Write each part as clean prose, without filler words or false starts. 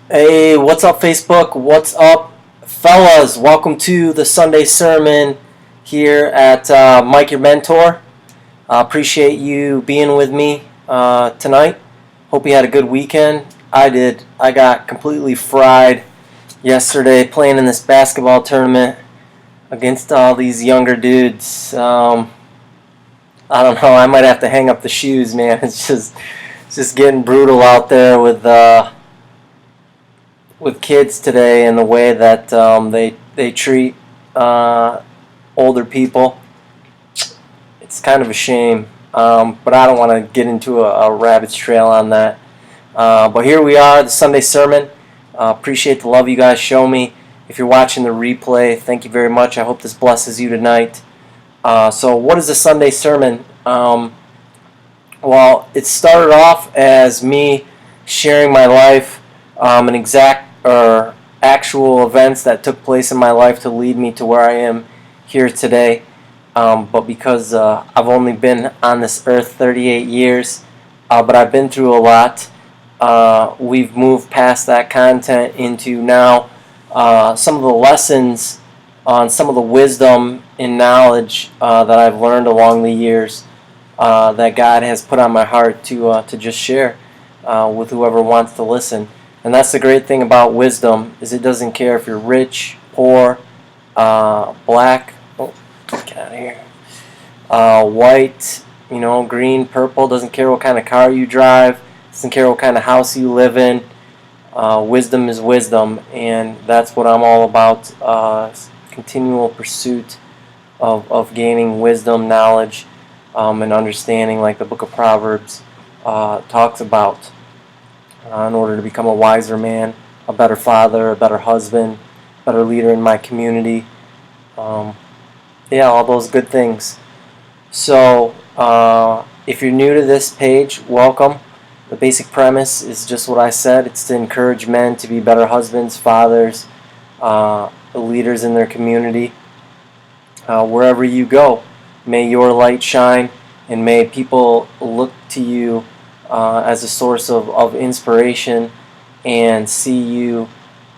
Hey, what's up, Facebook? What's up, fellas? Welcome to the Sunday sermon here at Mike Your Mentor. Appreciate you being with me tonight. Hope you had a good weekend. I did. I got completely fried yesterday playing in this basketball tournament against all these younger dudes. I don't know. I might have to hang up the shoes, man. It's just getting brutal out there with kids today and the way that they treat older people. It's kind of a shame, but I don't want to get into a rabbit's trail on that. But here we are, the Sunday sermon. Appreciate the love you guys show me. If you're watching the replay, thank you very much. I hope this blesses you tonight. So what is the Sunday sermon? Well, it started off as me sharing my life, an exact or actual events that took place in my life to lead me to where I am here today. But because I've only been on this earth 38 years, but I've been through a lot, we've moved past that content into now some of the lessons on some of the wisdom and knowledge that I've learned along the years that God has put on my heart to just share with whoever wants to listen. And that's the great thing about wisdom, is it doesn't care if you're rich, poor, black, get out of here, white, green, purple, doesn't care what kind of car you drive, doesn't care what kind of house you live in. Wisdom is wisdom, and that's what I'm all about, continual pursuit of gaining wisdom, knowledge, and understanding, like the book of Proverbs talks about. In order to become a wiser man, a better father, a better husband, better leader in my community. All those good things. So, if you're new to this page, welcome. The basic premise is just what I said. It's to encourage men to be better husbands, fathers, leaders in their community. Wherever you go, may your light shine, and may people look to you as a source of inspiration, and see you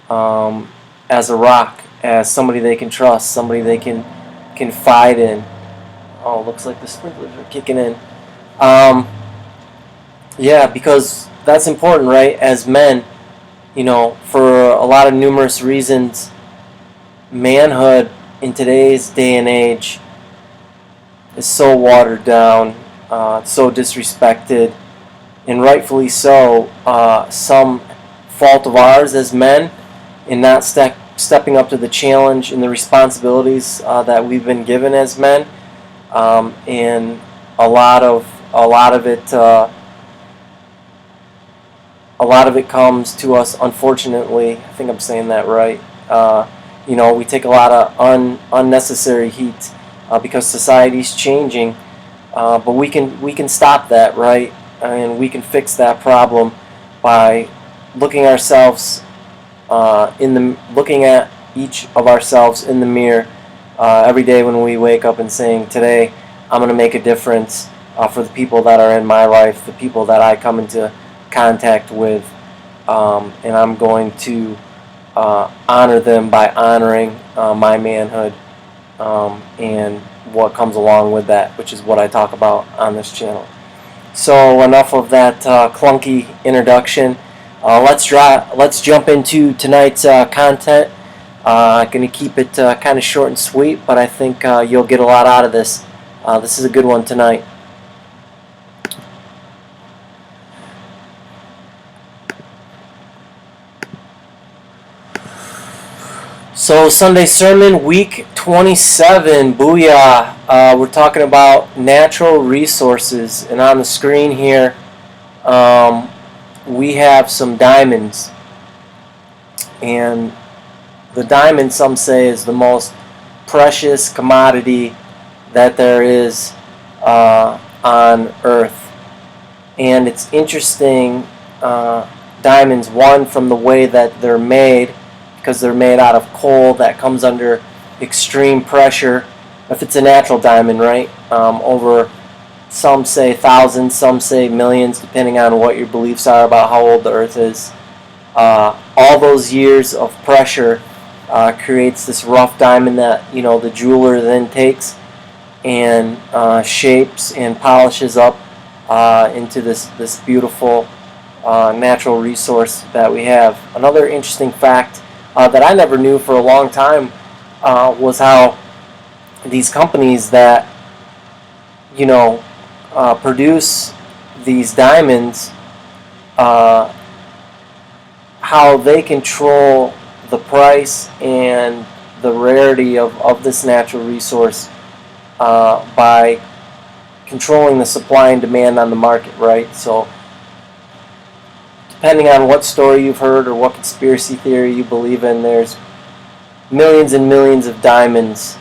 as a rock, as somebody they can trust, somebody they can confide in. Oh, looks like the sprinklers are kicking in. Because that's important, right? As men, for a lot of numerous reasons, manhood in today's day and age is so watered down, so disrespected. And rightfully so, some fault of ours as men in not stepping up to the challenge and the responsibilities that we've been given as men, and a lot of it comes to us, unfortunately. I think I'm saying that right. We take a lot of unnecessary heat because society's changing, but we can stop that, right? And we can fix that problem by looking at each of ourselves in the mirror every day when we wake up, and saying, today I'm going to make a difference for the people that are in my life, the people that I come into contact with, and I'm going to honor them by honoring my manhood and what comes along with that, which is what I talk about on this channel. So enough of that clunky introduction. Let's jump into tonight's content. I'm going to keep it kind of short and sweet, but I think you'll get a lot out of this. This is a good one tonight. So Sunday sermon, week 27, booyah. We're talking about natural resources, and on the screen here we have some diamonds. And the diamond, some say, is the most precious commodity that there is on earth. And it's interesting, diamonds, one, from the way that they're made, because they're made out of coal that comes under extreme pressure. If it's a natural diamond, right? Over, some say thousands, some say millions, depending on what your beliefs are about how old the earth is. All those years of pressure creates this rough diamond that the jeweler then takes and shapes and polishes up into this beautiful natural resource that we have. Another interesting fact that I never knew for a long time was how these companies that produce these diamonds, how they control the price and the rarity of this natural resource by controlling the supply and demand on the market, right? So depending on what story you've heard or what conspiracy theory you believe in, there's millions and millions of diamonds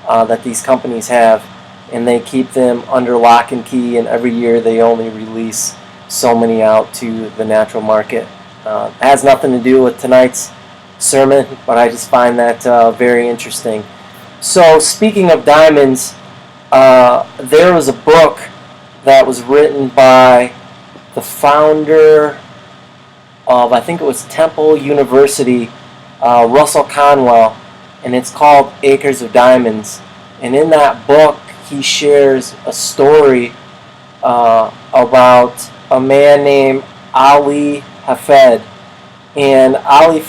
that these companies have, and they keep them under lock and key, and every year they only release so many out to the natural market. It has nothing to do with tonight's sermon, but I just find that very interesting. So speaking of diamonds, there was a book that was written by the founder of, I think it was Temple University, Russell Conwell, and it's called Acres of Diamonds. And in that book, he shares a story about a man named Ali Hafed. And Ali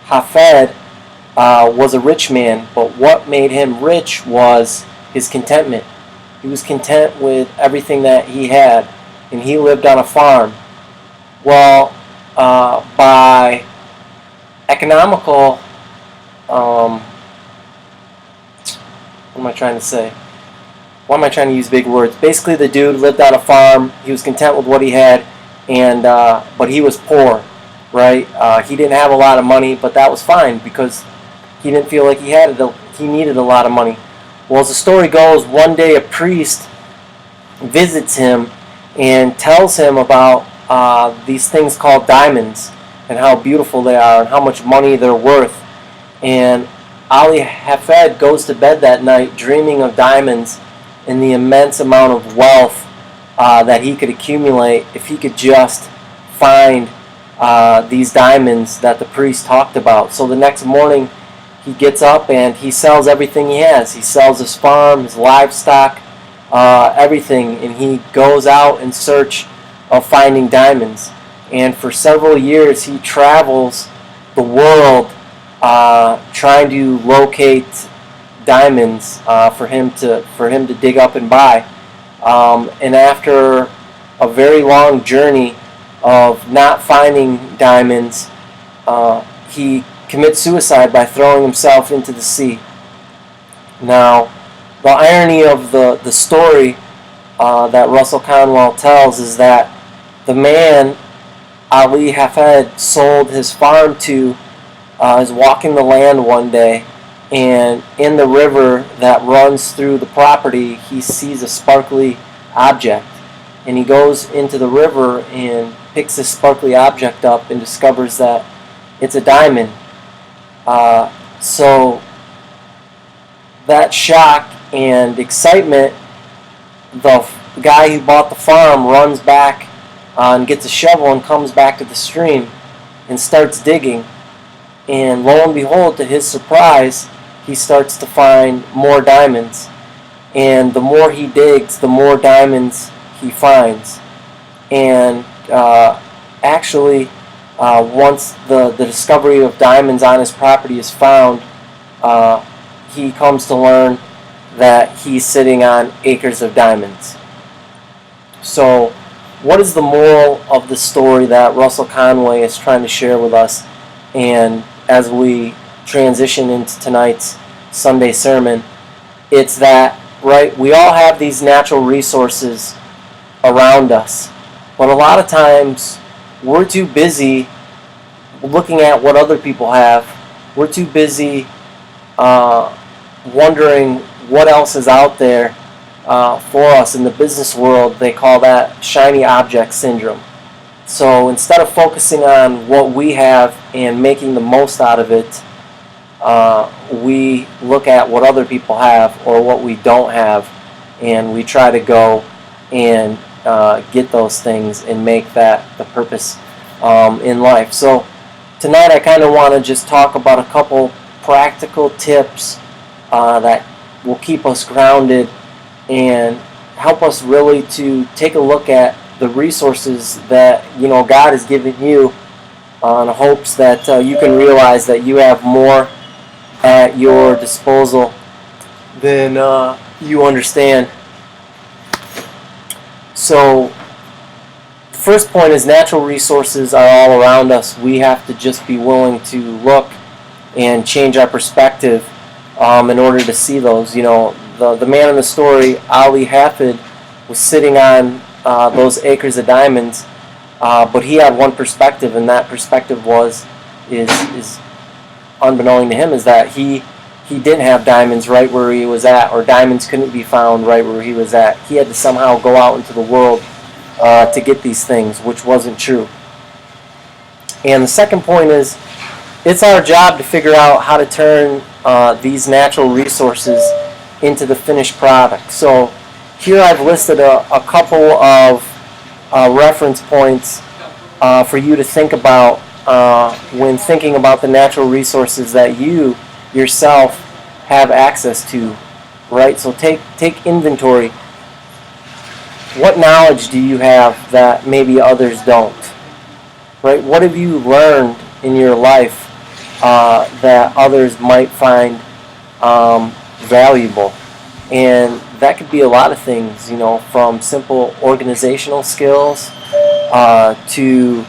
Hafed was a rich man, but what made him rich was his contentment. He was content with everything that he had, and he lived on a farm. Well, by economical, what am I trying to say? Why am I trying to use big words? Basically, the dude lived on a farm. He was content with what he had, and but he was poor, right? He didn't have a lot of money, but that was fine because he didn't feel like he needed a lot of money. Well, as the story goes, one day a priest visits him and tells him about these things called diamonds and how beautiful they are and how much money they're worth. And Ali Hafed goes to bed that night dreaming of diamonds and the immense amount of wealth that he could accumulate if he could just find these diamonds that the priest talked about. So the next morning he gets up and he sells everything he has. He sells his farm, his livestock, everything, and he goes out in search of finding diamonds. And for several years he travels the world trying to locate diamonds for him to dig up and buy. And after a very long journey of not finding diamonds, he commits suicide by throwing himself into the sea. Now, the irony of the story that Russell Conwell tells is that the man Ali Hafed sold his farm to is walking the land one day, and in the river that runs through the property he sees a sparkly object, and he goes into the river and picks this sparkly object up and discovers that it's a diamond. So that shock and excitement, the guy who bought the farm runs back and gets a shovel and comes back to the stream and starts digging. And lo and behold, to his surprise, he starts to find more diamonds. And the more he digs, the more diamonds he finds. And actually, once the discovery of diamonds on his property is found, he comes to learn that he's sitting on acres of diamonds. So, what is the moral of the story that Russell Conwell is trying to share with us? And as we transition into tonight's Sunday sermon, it's that, right, we all have these natural resources around us, but a lot of times we're too busy looking at what other people have. We're too busy wondering what else is out there for us. In the business world, they call that shiny object syndrome. So instead of focusing on what we have and making the most out of it, we look at what other people have or what we don't have, and we try to go and get those things and make that the purpose in life. So tonight I kind of want to just talk about a couple practical tips that will keep us grounded and help us really to take a look at the resources that God has given you, in hopes that you can realize that you have more at your disposal than you understand. So the first point is natural resources are all around us. We have to just be willing to look and change our perspective in order to see those. The man in the story, Ali Hafid, was sitting on those acres of diamonds, but he had one perspective, and that perspective is unbeknown to him, is that he didn't have diamonds right where he was at, or diamonds couldn't be found right where he was at. He had to somehow go out into the world to get these things, which wasn't true. And the second point is, it's our job to figure out how to turn these natural resources into the finished product. So here I've listed a couple of reference points for you to think about when thinking about the natural resources that you yourself have access to, right? So take inventory. What knowledge do you have that maybe others don't, right? What have you learned in your life that others might find valuable? And that could be a lot of things, from simple organizational skills to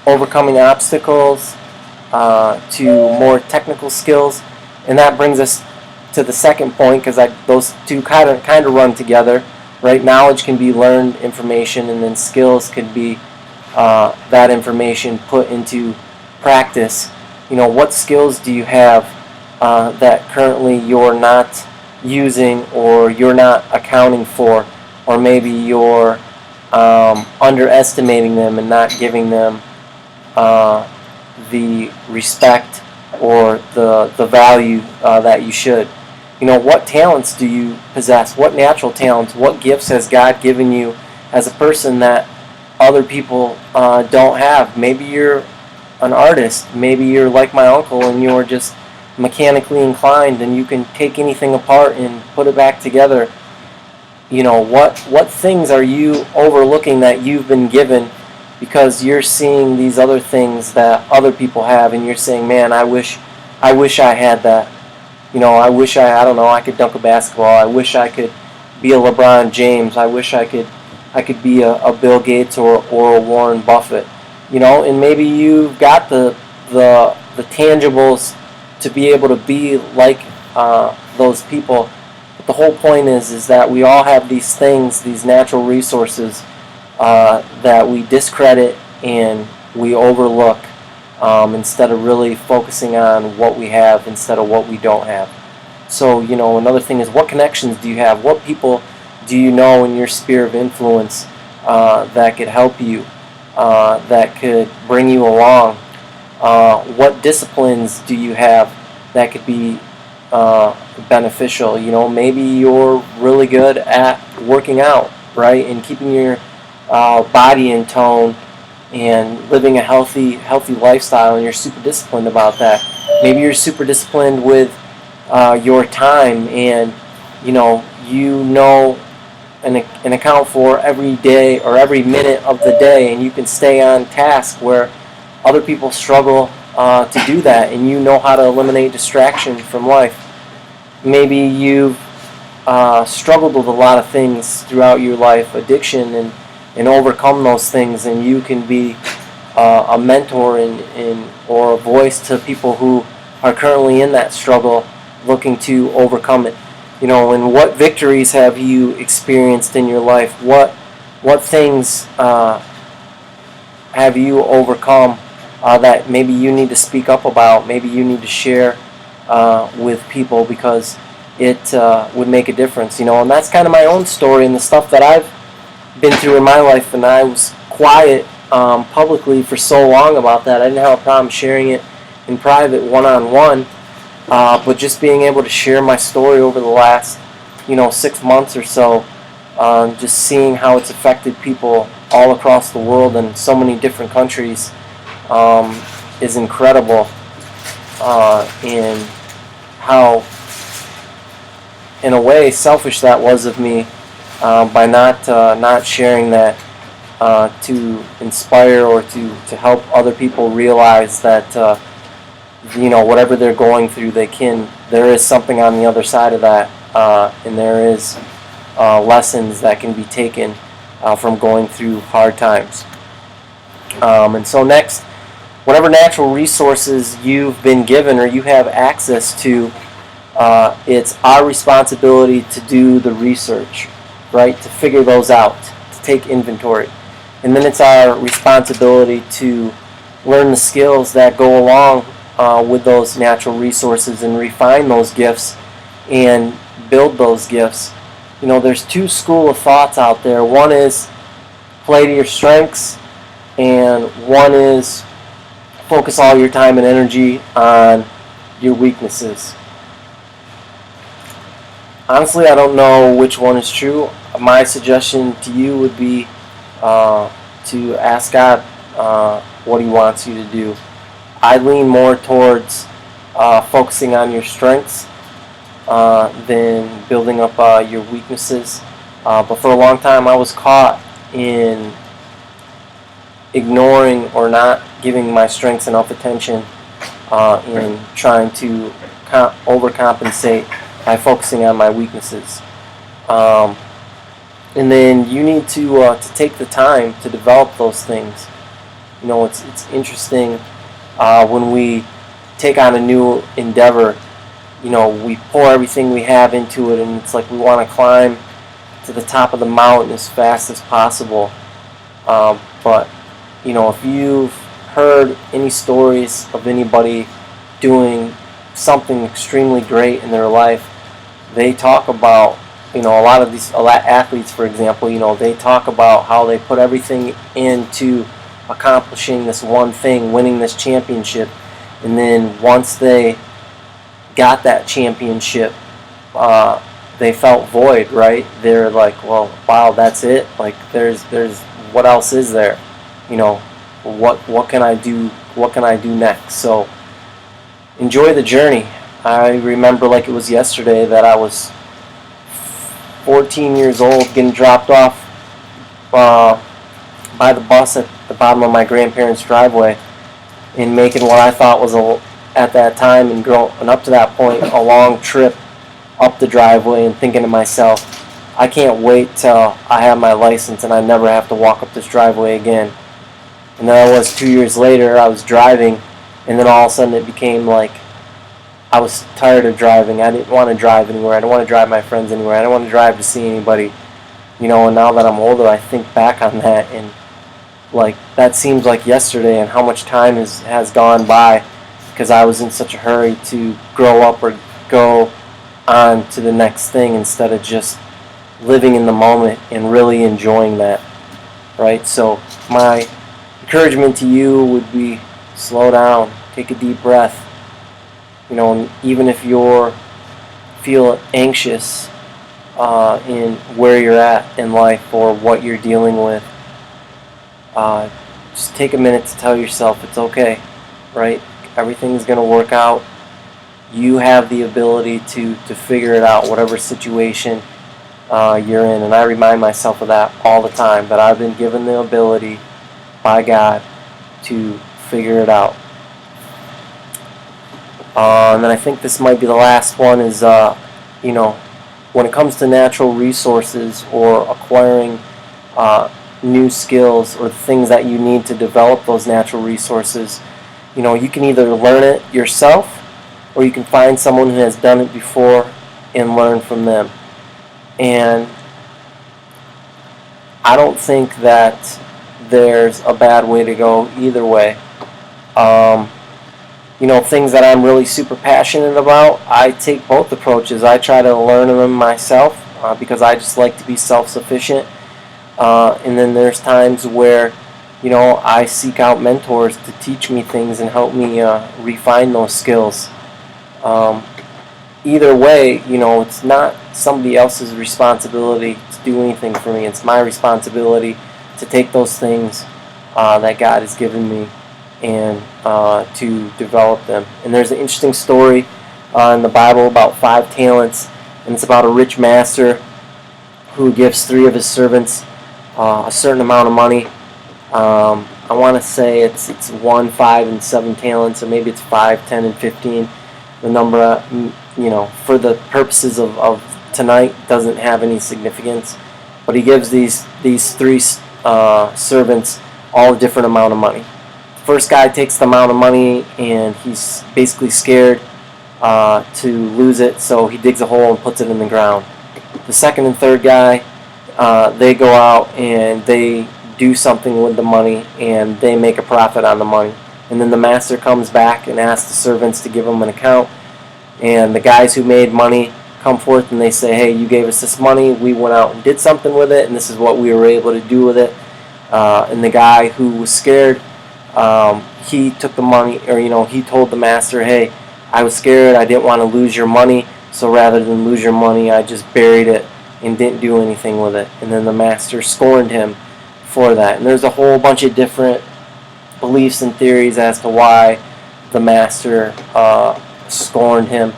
overcoming obstacles, to more technical skills. And that brings us to the second point, because those two kind of run together, right? Knowledge can be learned information, and then skills can be that information put into practice. What skills do you have that currently you're not using, or you're not accounting for, or maybe you're underestimating them and not giving them the respect or the value that you should. What talents do you possess? What natural talents, what gifts has God given you as a person that other people don't have? Maybe you're an artist. Maybe you're like my uncle and you're just mechanically inclined and you can take anything apart and put it back together. What things are you overlooking that you've been given because you're seeing these other things that other people have, and you're saying, man, I wish I had that. I wish I could dunk a basketball. I wish I could be a LeBron James. I wish I could be a Bill Gates or a Warren Buffett. And maybe you've got the tangibles to be able to be like those people. But the whole point is that we all have these things, these natural resources that we discredit and we overlook, instead of really focusing on what we have instead of what we don't have. So, another thing is, what connections do you have? What people do you know in your sphere of influence that could help you, that could bring you along? What disciplines do you have that could be beneficial? Maybe you're really good at working out, right, and keeping your body in tone and living a healthy lifestyle, and you're super disciplined about that. Maybe you're super disciplined with your time, and and account for every day or every minute of the day, and you can stay on task where other people struggle to do that, and you know how to eliminate distraction from life. Maybe you've struggled with a lot of things throughout your life, addiction, and overcome those things, and you can be a mentor or a voice to people who are currently in that struggle, looking to overcome it. And what victories have you experienced in your life? What things have you overcome that maybe you need to speak up about, maybe you need to share with people, because it would make a difference. And that's kind of my own story and the stuff that I've been through in my life, and I was quiet publicly for so long about that. I didn't have a problem sharing it in private, one-on-one, but just being able to share my story over the last 6 months or so just seeing how it's affected people all across the world and so many different countries is incredible. In how, in a way, selfish that was of me by not sharing that to inspire or to help other people realize that whatever they're going through, there is something on the other side of that, and there is lessons that can be taken from going through hard times. And so next, whatever natural resources you've been given or you have access to, it's our responsibility to do the research, right? To figure those out, to take inventory. And then it's our responsibility to learn the skills that go along with those natural resources and refine those gifts and build those gifts. There's two schools of thoughts out there. One is play to your strengths, and one is focus all your time and energy on your weaknesses. Honestly, I don't know which one is true. My suggestion to you would be to ask God what He wants you to do. I lean more towards focusing on your strengths than building up your weaknesses. But for a long time, I was caught in ignoring or not giving my strengths enough attention in trying to overcompensate by focusing on my weaknesses. And then you need to take the time to develop those things. It's interesting when we take on a new endeavor. We pour everything we have into it, and it's like we want to climb to the top of the mountain as fast as possible. But if you've heard any stories of anybody doing something extremely great in their life, they talk about, a lot of these athletes, for example, they talk about how they put everything into accomplishing this one thing, winning this championship, and then once they got that championship, they felt void, right? They're like, well, wow, that's it? Like, there's what else is there? What can I do? What can I do next? So enjoy the journey. I remember like it was yesterday that I was 14 years old, getting dropped off by the bus at the bottom of my grandparents' driveway, and making what I thought was at that time and growing up to that point a long trip up the driveway, and thinking to myself, I can't wait till I have my license and I never have to walk up this driveway again. And then I was 2 years later, I was driving, and then all of a sudden it became like I was tired of driving. I didn't want to drive anywhere. I didn't want to drive my friends anywhere. I didn't want to drive to see anybody. And now that I'm older, I think back on that, and like that seems like yesterday, and how much time has gone by because I was in such a hurry to grow up or go on to the next thing instead of just living in the moment and really enjoying that, right? So my encouragement to you would be slow down, take a deep breath. Even if you feel anxious in where you're at in life or what you're dealing with, just take a minute to tell yourself it's okay, right? Everything's going to work out. You have the ability to figure it out, whatever situation you're in. And I remind myself of that all the time, that I've been given the ability by God to figure it out. And then I think this might be the last one is, when it comes to natural resources or acquiring new skills or things that you need to develop those natural resources, you can either learn it yourself or you can find someone who has done it before and learn from them. And I don't think that there's a bad way to go either way. Things that I'm really super passionate about, I take both approaches. I try to learn them myself because I just like to be self-sufficient. And then there's times where, I seek out mentors to teach me things and help me refine those skills. Either way, it's not somebody else's responsibility to to do anything for me. It's my responsibility to take those things that God has given me and to develop them. And there's an interesting story in the Bible about 5 talents, and it's about a rich master who gives 3 of his servants a certain amount of money. I want to say it's 1, 5, and 7 talents, or maybe it's 5, 10, and 15. The number, for the purposes of tonight, doesn't have any significance. But he gives these 3 servants all a different amount of money. The first guy takes the amount of money, and he's basically scared to lose it, so he digs a hole and puts it in the ground. The second and third guy, they go out and they do something with the money, and they make a profit on the money. And then the master comes back and asks the servants to give him an account. And the guys who made money come forth and they say, hey, you gave us this money, we went out and did something with it, and this is what we were able to do with it. And the guy who was scared, he took the money, or he told the master, hey, I was scared, I didn't want to lose your money, so rather than lose your money, I just buried it and didn't do anything with it. And then the master scorned him for that. And there's a whole bunch of different beliefs and theories as to why the master scorned him.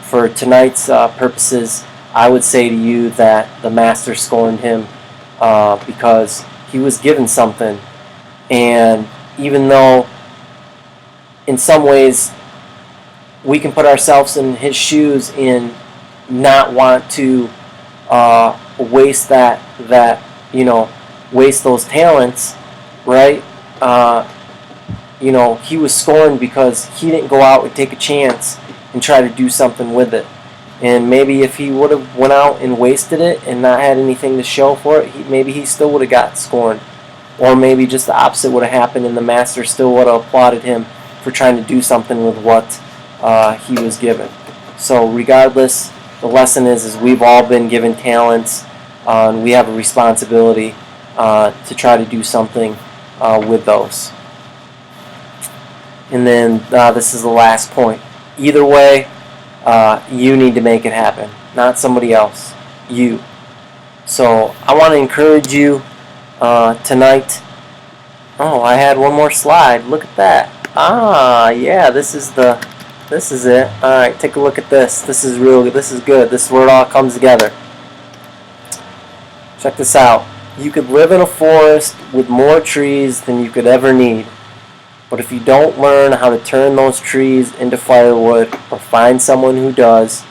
For tonight's purposes, I would say to you that the master scorned him because he was given something. And even though in some ways we can put ourselves in his shoes and not want to waste waste those talents, right? He was scorned because he didn't go out and take a chance and try to do something with it. And maybe if he would have went out and wasted it and not had anything to show for it, maybe he still would have got scorned. Or maybe just the opposite would have happened and the master still would have applauded him for trying to do something with what he was given. So regardless, the lesson is we've all been given talents, and we have a responsibility to try to do something with those. And then this is the last point. Either way, you need to make it happen, not somebody else. You. So I want to encourage you tonight. Oh, I had one more slide. Look at that. Yeah, this is it. All right, take a look at this. This is good. This is where it all comes together. Check this out. You could live in a forest with more trees than you could ever need. But if you don't learn how to turn those trees into firewood or find someone who does,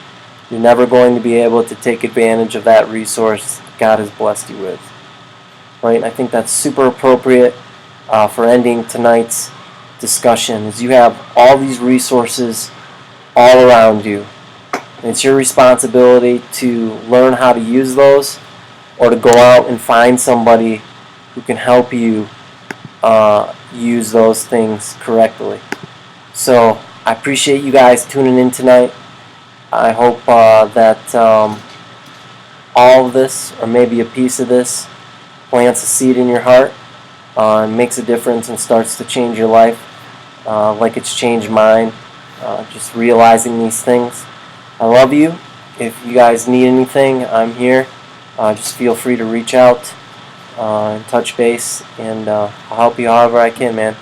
you're never going to be able to take advantage of that resource God has blessed you with. Right? And I think that's super appropriate for ending tonight's discussion, is you have all these resources all around you. And it's your responsibility to learn how to use those, or to go out and find somebody who can help you use those things correctly. So I appreciate you guys tuning in tonight. I hope that all of this, or maybe a piece of this, plants a seed in your heart and makes a difference and starts to change your life like it's changed mine. Just realizing these things. I love you. If you guys need anything, I'm here. Just feel free to reach out and touch base, and I'll help you however I can, man.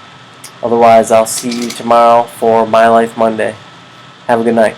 Otherwise, I'll see you tomorrow for My Life Monday. Have a good night.